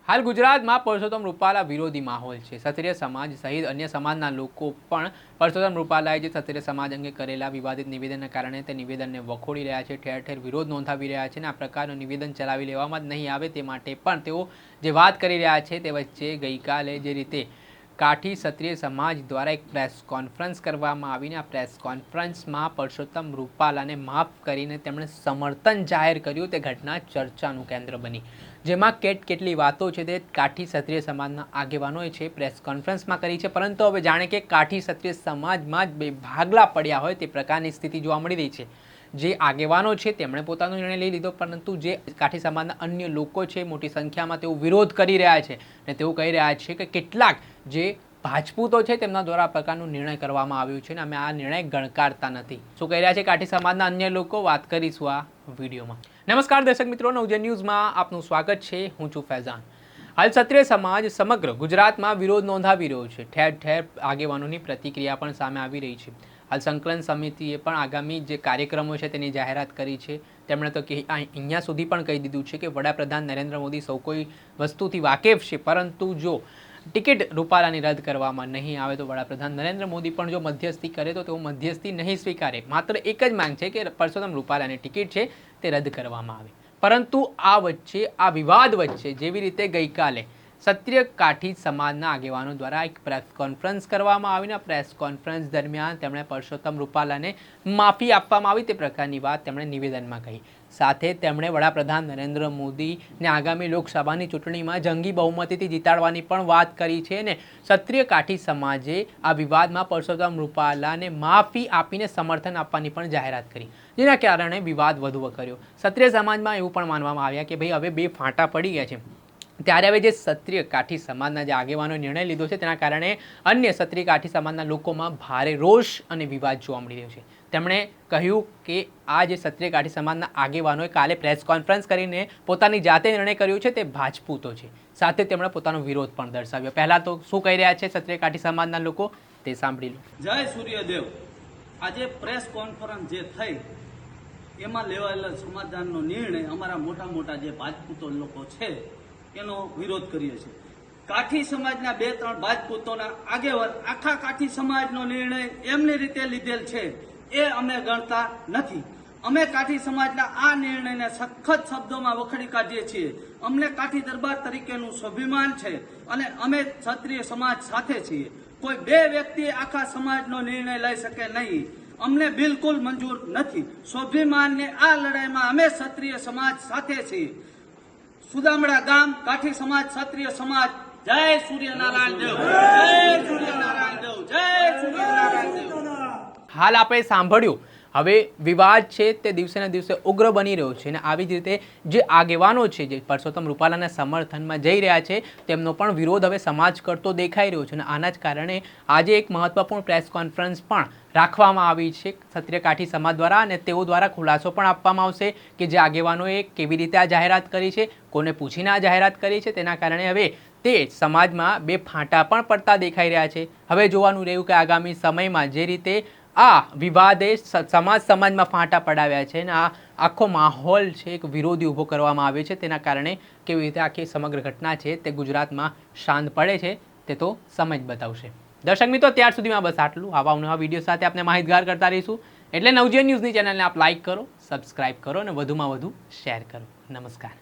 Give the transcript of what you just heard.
હાલ ગુજરાતમાં પરસોત્તમ રૂપાલા વિરોધી માહોલ છે। ક્ષત્રિય સમાજ સહિત અન્ય સમાજના લોકો પણ પરસોત્તમ રૂપાલાએ જે ક્ષત્રિય સમાજ અંગે કરેલા વિવાદિત નિવેદનના કારણે તે નિવેદનને વખોડી રહ્યા છે, ઠેર ઠેર વિરોધ નોંધાવી રહ્યા છે અને આ પ્રકારનું નિવેદન ચલાવી લેવામાં જ નહીં આવે તે માટે પણ તેઓ જે વાત કરી રહ્યા છે તે વચ્ચે ગઈકાલે જે રીતે કાઠી ક્ષત્રિય સમાજ દ્વારા એક પ્રેસ કોન્ફરન્સ કરવામાં આવીને આ પ્રેસ કોન્ફરન્સમાં પરસોત્તમ રૂપાલાને માફ કરીને તેમણે સમર્થન જાહેર કર્યું તે ઘટના ચર્ચાનું કેન્દ્ર બની, જેમાં કેટલી વાતો છે તે કાઠી ક્ષત્રિય સમાજના આગેવાનોએ છે પ્રેસ કોન્ફરન્સમાં કરી છે। પરંતુ હવે જાણે કે કાઠી ક્ષત્રિય સમાજમાં જ બે ભાગલા પડ્યા હોય તે પ્રકારની સ્થિતિ જોવા મળી રહી છે। જે આગેવાનો છે તેમણે પોતાનો નિર્ણય લઈ લીધો, પરંતુ જે કાઠી સમાજના અન્ય લોકો છે મોટી સંખ્યામાં તેઓ વિરોધ કરી રહ્યા છે અને તેઓ કહી રહ્યા છે કે કેટલાક જે રાજપૂતો છે તેમના દ્વારા આ પ્રકારનો નિર્ણય કરવામાં આવ્યો છે અને અમે આ નિર્ણય ગણકારતા નથી। શું કહી રહ્યા છે કાઠી સમાજના અન્ય લોકો, વાત કરીશું આ વિડીયોમાં। નમસ્કાર દર્શક મિત્રો, નવજન ન્યૂઝમાં આપનું સ્વાગત છે। હું છું ફૈઝાન। હાલ ક્ષત્રિય સમાજ સમગ્ર ગુજરાતમાં વિરોધ નોંધાવી રહ્યો છે। ઠેર ઠેર આગેવાનોની પ્રતિક્રિયા પણ સામે આવી રહી છે। હાલ સંકલન સમિતિએ પણ આગામી જે કાર્યક્રમો છે તેની જાહેરાત કરી છે। તેમણે તો અહીંયા સુધી પણ કહી દીધું છે કે વડાપ્રધાન નરેન્દ્ર મોદી સૌ કોઈ વસ્તુથી વાકેફ છે, પરંતુ જો ટિકિટ રૂપાલાની રદ કરવામાં નહીં આવે તો વડાપ્રધાન નરેન્દ્ર મોદી પણ જો મધ્યસ્થી કરે તો તેઓ મધ્યસ્થી નહીં સ્વીકારે। માત્ર એક જ માંગ છે કે પરસોત્તમ રૂપાલાની ટિકિટ છે તે રદ કરવામાં આવે। પરંતુ આ વચ્ચે આ વિવાદ વચ્ચે જેવી રીતે ગઈકાલે ક્ષત્રિય કાઠી સમાજના આગેવાનો દ્વારા એક પ્રેસ કોન્ફરન્સ કરવામાં આવીને પ્રેસ કોન્ફરન્સ દરમિયાન તેમણે પરસોત્તમ રૂપાલાને માફી આપવામાં આવી તે પ્રકારની વાત તેમણે નિવેદનમાં કહી। સાથે તેમણે વડાપ્રધાન નરેન્દ્ર મોદીને આગામી લોકસભાની ચૂંટણીમાં જંગી બહુમતીથી જીતાડવાની પણ વાત કરી છે અને ક્ષત્રિય કાઠી સમાજે આ વિવાદમાં પરસોત્તમ રૂપાલાને માફી આપીને સમર્થન આપવાની પણ જાહેરાત કરી, જેના કારણે વિવાદ વધુ વકર્યો। ક્ષત્રિય સમાજમાં એવું પણ માનવામાં આવ્યા કે ભાઈ હવે બે ફાંટા પડી ગયા છે, ત્યારે હવે જે ક્ષત્રિય કાઠી સમાજના જે આગેવાનો નિર્ણય લીધો છે તેના કારણે અન્ય ક્ષત્રિય કાઠી સમાજના લોકોમાં ભારે રોષ અને વિવાદ જોવા મળી રહ્યો છે। તેમણે કહ્યું કે આ જે ક્ષત્રિય કાઠી સમાજના આગેવાનોએ કાલે પ્રેસ કોન્ફરન્સ કરીને પોતાની જાતે નિર્ણય કર્યો છે તે રાજપૂતો છે। સાથે તેમણે પોતાનો વિરોધ પણ દર્શાવ્યો। પહેલા તો શું કહી રહ્યા છે ક્ષત્રિય કાઠી સમાજના લોકો તે સાંભળી લો। જય સૂર્યદેવ। આજે પ્રેસ કોન્ફરન્સ જે થઈ એમાં લેવાયેલો સમાધાનનો નિર્ણય અમારા મોટા મોટા જે રાજપૂતો લોકો છે એનો વિરોધ કરીએ છીએ। કાઠી સમાજના 2-3 રાજપૂતોના આગેવાન આખા કાઠી સમાજનો નિર્ણય એમની રીતે લીધેલ છે એ અમે ગણતા નથી। અમે કાઠી સમાજના આ નિર્ણયને સખત શબ્દોમાં વખોડી કાઢીએ છીએ। અમને કાઠી દરબાર તરીકેનું સ્વાભિમાન છે અને અમે ક્ષત્રિય સમાજ સાથે છીએ। કોઈ બે વ્યક્તિ આખા સમાજનો નિર્ણય લઈ શકે નહીં, અમને બિલકુલ મંજૂર નથી। સ્વાભિમાનની આ લડાઈમાં અમે ક્ષત્રિય સમાજ સાથે છીએ। સુદામડા ગામ કાઠી સમાજ ક્ષત્રિય સમાજ જય સૂર્યનારાયણ દેવ, જય સૂર્યનારાયણ દેવ, જય સૂર્યનારાયણ દેવ। હાલ આપણે સાંભળ્યું, હવે વિવાદ છે તે દિવસે ને દિવસે ઉગ્ર બની રહ્યો છે અને આવી જ રીતે જે આગેવાનો છે જે પરસોત્તમ રૂપાલાના સમર્થનમાં જઈ રહ્યા છે તેમનો પણ વિરોધ હવે સમાજ કરતો દેખાઈ રહ્યો છે અને આના જ કારણે આજે એક મહત્વપૂર્ણ પ્રેસ કોન્ફરન્સ પણ રાખવામાં આવી છે ક્ષત્રિય કાઠી સમાજ દ્વારા અને તેઓ દ્વારા ખુલાસો પણ આપવામાં આવશે કે જે આગેવાનોએ કેવી રીતે આ જાહેરાત કરી છે, કોને પૂછીને આ જાહેરાત કરી છે। તેના કારણે હવે તે સમાજમાં બે ફાંટા પણ પડતા દેખાઈ રહ્યા છે। હવે જોવાનું રહ્યું કે આગામી સમયમાં જે રીતે આ વિવાદે સમાજમાં ફાંટા પડાવ્યા છે અને આ આખો માહોલ છે એક વિરોધી ઊભો કરવામાં આવ્યો છે, તેના કારણે કેવી રીતે આખી સમગ્ર ઘટના છે તે ગુજરાતમાં શાંત પડે છે તે તો સમય જ બતાવશે। દર્શક મિત્રો, ત્યાર સુધીમાં બસ આટલું। આવા નવા વિડીયો સાથે આપણે માહિતગાર કરતા રહીશું, એટલે નવજીવન ન્યૂઝની ચેનલને આપ લાઇક કરો, સબસ્ક્રાઇબ કરો અને વધુમાં વધુ શેર કરો। નમસ્કાર।